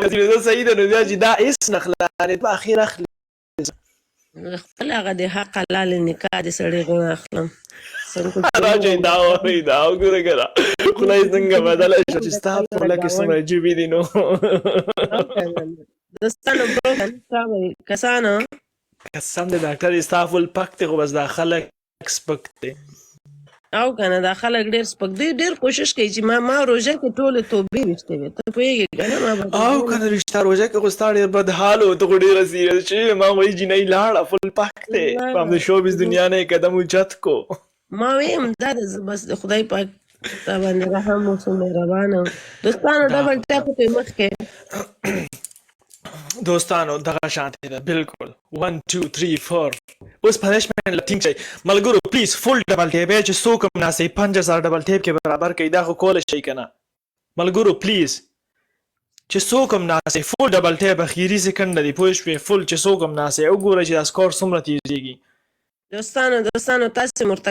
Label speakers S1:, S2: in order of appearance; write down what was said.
S1: زه صحیح ده نو بیا چې دا هېڅ نه خلانې په اخر اخلي
S2: خپل هغه د حق حلال نکاح د سړي غوڼه اخلم
S1: راځئ دا واورئ دا وګوره که نه خدای څنګه بدله شوه چې ستا په خوله کې څومره ژبې دي نو
S2: دوستانو کسانو
S1: قسم د ډاکټر ستا فل پک دی خو بس دا خلک سپک دی
S2: او کنه دا خلک ډېر سپک دی ډېر کوشش کوي چې ما روژه کې ټولې توبې ویشتې وې ته پوهېږې که نه ما
S1: او کنه رشته روژه کې خو ستا ډېر بد حال و ته خو ډېره سیریس شوې ما وایي جینۍ لاړه فل پک دی په همدې شوبز دنیا نه یې قدم اوچت کو
S2: ما ویم دا بس د خدای پاک تا باندې رحم وسو مهربانه دوستانو ډبل ټاپ کوئ مخکې
S1: دوستانو دغه شانتې ده بالکل 1 2 3 4 اوس پنشمنټ له ټینګ شئ ملګرو پلیز فل ډبل ټیپ چې څوک هم ناسئ 5000 ډبل ټیپ کې برابر کوي دا خو کولی شئ که نه ملګرو پلیز چې څوک هم ناسئ فل ډبل ټیپ اخیري سیکنډ دی پوه شوې فل چې څوک هم ناسئ وګورئ چې دا سکور څومره تیزېږي
S2: دوستانو تاسې مرتکب